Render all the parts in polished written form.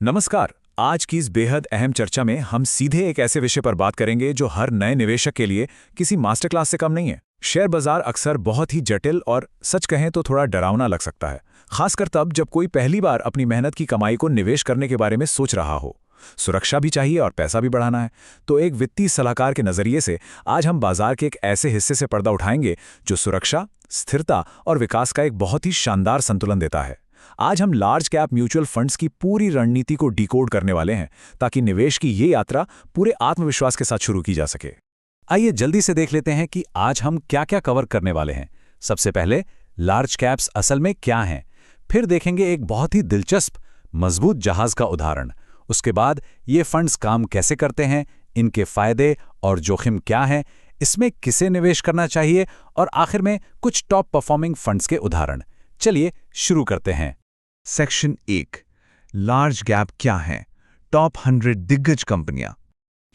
नमस्कार। आज की इस बेहद अहम चर्चा में हम सीधे एक ऐसे विषय पर बात करेंगे जो हर नए निवेशक के लिए किसी मास्टर क्लास से कम नहीं है। शेयर बाजार अक्सर बहुत ही जटिल और सच कहें तो थोड़ा डरावना लग सकता है, खासकर तब जब कोई पहली बार अपनी मेहनत की कमाई को निवेश करने के बारे में सोच रहा हो। सुरक्षा भी चाहिए और पैसा भी बढ़ाना है, तो एक वित्तीय सलाहकार के नजरिए से आज हम बाजार के एक ऐसे हिस्से से पर्दा उठाएंगे जो सुरक्षा, स्थिरता और विकास का एक बहुत ही शानदार संतुलन देता है। आज हम लार्ज कैप म्यूचुअल फंड्स की पूरी रणनीति को डिकोड करने वाले हैं, ताकि निवेश की ये यात्रा पूरे आत्मविश्वास के साथ शुरू की जा सके। आइए जल्दी से देख लेते हैं कि आज हम क्या-क्या कवर करने वाले हैं। सबसे पहले लार्ज कैप्स असल में क्या हैं, फिर देखेंगे एक बहुत ही दिलचस्प मजबूत जहाज का उदाहरण। उसके बाद ये फंड्स काम कैसे करते हैं, इनके फायदे और जोखिम क्या हैं, इसमें किसे निवेश करना चाहिए और आखिर में कुछ टॉप परफॉर्मिंग फंड्स के उदाहरण। चलिए शुरू करते हैं। सेक्शन 1, लार्ज गैप क्या है? टॉप 100 दिग्गज कंपनियां।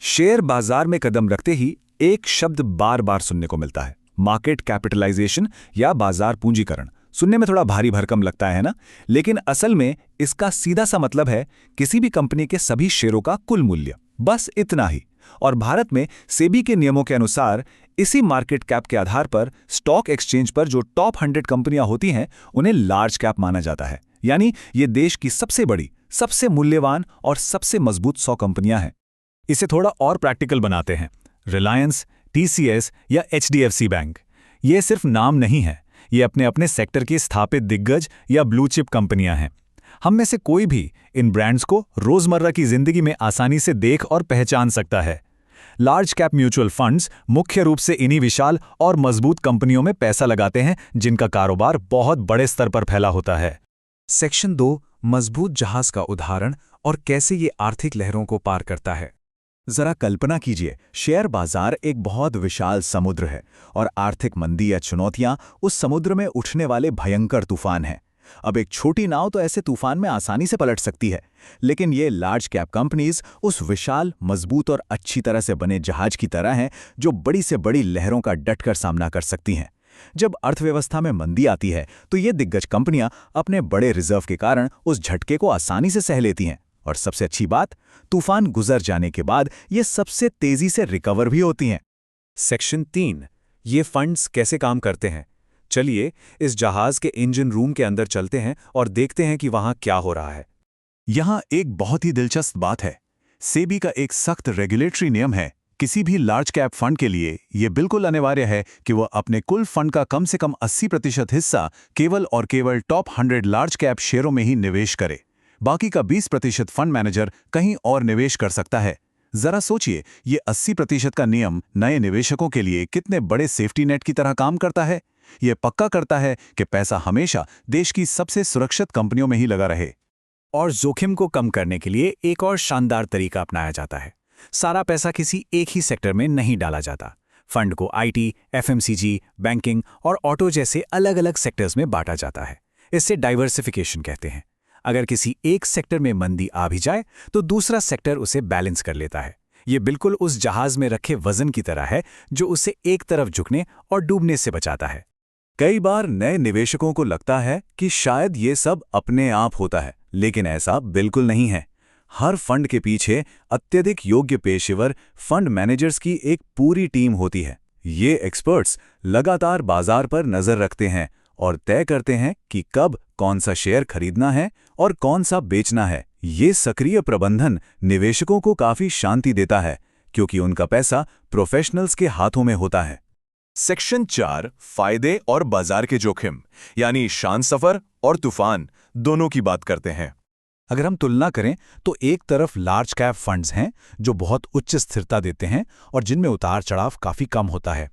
शेयर बाजार में कदम रखते ही एक शब्द बार बार सुनने को मिलता है, मार्केट कैपिटलाइजेशन या बाजार पूंजीकरण। सुनने में थोड़ा भारी भरकम लगता है ना, लेकिन असल में इसका सीधा सा मतलब है किसी भी कंपनी के सभी शेयरों का कुल मूल्य, बस इतना ही। और भारत में सेबी के नियमों के अनुसार इसी मार्केट कैप के आधार पर स्टॉक एक्सचेंज पर जो टॉप 100 कंपनियां होती हैं उन्हें लार्ज कैप माना जाता है। यानी ये देश की सबसे बड़ी, सबसे मूल्यवान और सबसे मजबूत 100 कंपनियां हैं। इसे थोड़ा और प्रैक्टिकल बनाते हैं। रिलायंस, टीसीएस या एचडीएफसी बैंक, ये सिर्फ नाम नहीं है, ये अपने अपने सेक्टर की स्थापित दिग्गज या ब्लू चिप कंपनियां हैं। हम में से कोई भी इन ब्रांड्स को रोजमर्रा की जिंदगी में आसानी से देख और पहचान सकता है। लार्ज कैप म्यूचुअल फंड्स मुख्य रूप से इन्हीं विशाल और मजबूत कंपनियों में पैसा लगाते हैं जिनका कारोबार बहुत बड़े स्तर पर फैला होता है। सेक्शन 2, मजबूत जहाज का उदाहरण और कैसे ये आर्थिक लहरों को पार करता है। जरा कल्पना कीजिए, शेयर बाजार एक बहुत विशाल समुद्र है और आर्थिक मंदी या चुनौतियां उस समुद्र में उठने वाले भयंकर तूफान हैं। अब एक छोटी नाव तो ऐसे तूफान में आसानी से पलट सकती है, लेकिन ये लार्ज कैप कंपनीज उस विशाल, मजबूत और अच्छी तरह से बने जहाज की तरह हैं जो बड़ी से बड़ी लहरों का डटकर सामना कर सकती हैं। जब अर्थव्यवस्था में मंदी आती है तो ये दिग्गज कंपनियां अपने बड़े रिजर्व के कारण उस झटके को आसानी से सह लेती हैं। और सबसे अच्छी बात, तूफान गुजर जाने के बाद ये सबसे तेजी से रिकवर भी होती हैं। सेक्शन 3, ये फंड्स कैसे काम करते हैं। चलिए इस जहाज के इंजन रूम के अंदर चलते हैं और देखते हैं कि वहां क्या हो रहा है। यहां एक बहुत ही दिलचस्प बात है। सेबी का एक सख्त रेगुलेटरी नियम है, किसी भी लार्ज कैप फंड के लिए यह बिल्कुल अनिवार्य है कि वह अपने कुल फंड का कम से कम 80% हिस्सा केवल और केवल टॉप 100 लार्ज कैप शेयरों में ही निवेश करे। बाकी का 20% फंड मैनेजर कहीं और निवेश कर सकता है। जरा सोचिए, ये 80% का नियम नए निवेशकों के लिए कितने बड़े सेफ्टी नेट की तरह काम करता है। यह पक्का करता है कि पैसा हमेशा देश की सबसे सुरक्षित कंपनियों में ही लगा रहे। और जोखिम को कम करने के लिए एक और शानदार तरीका अपनाया जाता है। सारा पैसा किसी एक ही सेक्टर में नहीं डाला जाता। फंड को आईटी, एफएमसीजी, बैंकिंग और ऑटो जैसे अलग अलग सेक्टर्स में बांटा जाता है। इससे डाइवर्सिफिकेशन कहते हैं। अगर किसी एक सेक्टर में मंदी आ भी जाए तो दूसरा सेक्टर उसे बैलेंस कर लेता है। ये बिल्कुल उस जहाज में रखे वजन की तरह है जो उसे एक तरफ झुकने और डूबने से बचाता है। कई बार नए निवेशकों को लगता है कि शायद ये सब अपने आप होता है, लेकिन ऐसा बिल्कुल नहीं है। हर फंड के पीछे अत्यधिक योग्य पेशेवर फंड मैनेजर्स की एक पूरी टीम होती है। ये एक्सपर्ट्स लगातार बाजार पर नजर रखते हैं और तय करते हैं कि कब कौन सा शेयर खरीदना है और कौन सा बेचना है। ये सक्रिय प्रबंधन निवेशकों को काफी शांति देता है, क्योंकि उनका पैसा प्रोफेशनल्स के हाथों में होता है। सेक्शन 4, फायदे और बाजार के जोखिम, यानी शांत सफर और तूफान दोनों की बात करते हैं। अगर हम तुलना करें तो एक तरफ लार्ज कैप फंड्स हैं जो बहुत उच्च स्थिरता देते हैं और जिनमें उतार चढ़ाव काफी कम होता है।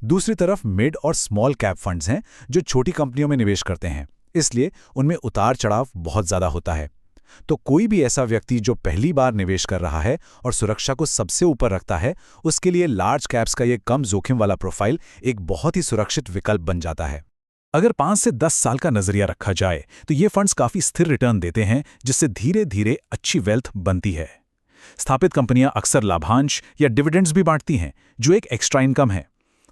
दूसरी तरफ मिड और स्मॉल कैप फंड्स हैं जो छोटी कंपनियों में निवेश करते हैं, इसलिए उनमें उतार चढ़ाव बहुत ज़्यादा होता है। तो कोई भी ऐसा व्यक्ति जो पहली बार निवेश कर रहा है और सुरक्षा को सबसे ऊपर रखता है, उसके लिए लार्ज कैप्स का ये कम जोखिम वाला प्रोफाइल एक बहुत ही सुरक्षित विकल्प बन जाता है। अगर 5 से 10 साल का नजरिया रखा जाए तो ये फंड्स काफी स्थिर रिटर्न देते हैं, जिससे धीरे धीरे अच्छी वेल्थ बनती है। स्थापित कंपनियां अक्सर लाभांश या डिविडेंड्स भी बांटती हैं, जो एक एक्स्ट्रा इनकम है।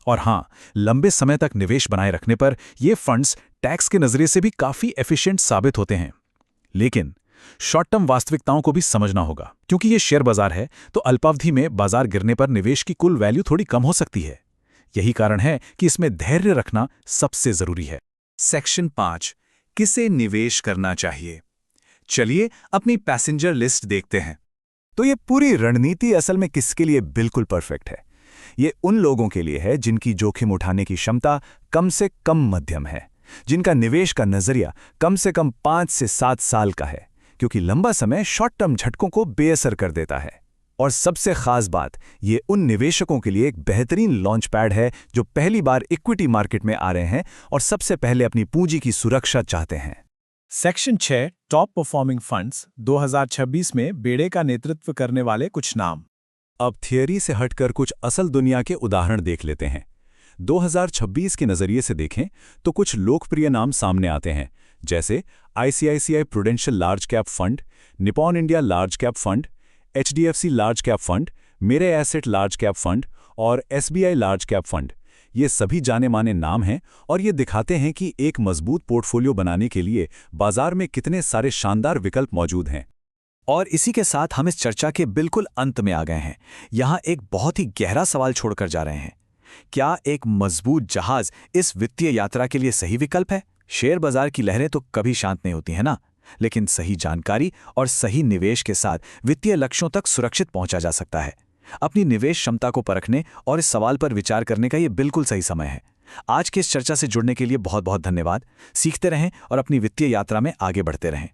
और हाँ, लंबे समय तक निवेश बनाए रखने पर ये फंड्स टैक्स के नजरिए से भी काफी एफिशिएंट साबित होते हैं। लेकिन शॉर्ट टर्म वास्तविकताओं को भी समझना होगा, क्योंकि ये शेयर बाजार है तो अल्पावधि में बाजार गिरने पर निवेश की कुल वैल्यू थोड़ी कम हो सकती है। यही कारण है कि इसमें धैर्य रखना सबसे जरूरी है। सेक्शन 5, किसे निवेश करना चाहिए। चलिए अपनी पैसेंजर लिस्ट देखते हैं। तो ये पूरी रणनीति असल में किसके लिए बिल्कुल परफेक्ट है। ये उन लोगों के लिए है जिनकी जोखिम उठाने की क्षमता कम से कम मध्यम है, जिनका निवेश का नजरिया कम से कम 5 से 7 साल का है, क्योंकि लंबा समय शॉर्ट टर्म झटकों को बेअसर कर देता है। और सबसे खास बात, ये उन निवेशकों के लिए एक बेहतरीन लॉन्च पैड है जो पहली बार इक्विटी मार्केट में आ रहे हैं और सबसे पहले अपनी पूंजी की सुरक्षा चाहते हैं। सेक्शन 6, टॉप परफॉर्मिंग फंड्स 2026 में बेड़े का नेतृत्व करने वाले कुछ नाम। अब थियरी से हटकर कुछ असल दुनिया के उदाहरण देख लेते हैं। 2026 के नजरिए से देखें तो कुछ लोकप्रिय नाम सामने आते हैं, जैसे ICICI prudential large cap fund, Nippon India large cap fund, HDFC large cap fund, मेरे एसेट लार्ज कैप फंड और SBI लार्ज कैप फंड। ये सभी जाने माने नाम हैं और ये दिखाते हैं कि एक मजबूत पोर्टफोलियो बनाने के लिए बाजार में कितने सारे शानदार विकल्प मौजूद हैं। और इसी के साथ हम इस चर्चा के बिल्कुल अंत में आ गए हैं। यहाँ एक बहुत ही गहरा सवाल छोड़कर जा रहे हैं। क्या एक मजबूत जहाज इस वित्तीय यात्रा के लिए सही विकल्प है? शेयर बाजार की लहरें तो कभी शांत नहीं होती है ना, लेकिन सही जानकारी और सही निवेश के साथ वित्तीय लक्ष्यों तक सुरक्षित पहुंचा जा सकता है। अपनी निवेश क्षमता को परखने और इस सवाल पर विचार करने का ये बिल्कुल सही समय है। आज की इस चर्चा से जुड़ने के लिए बहुत बहुत धन्यवाद। सीखते रहें और अपनी वित्तीय यात्रा में आगे बढ़ते रहें।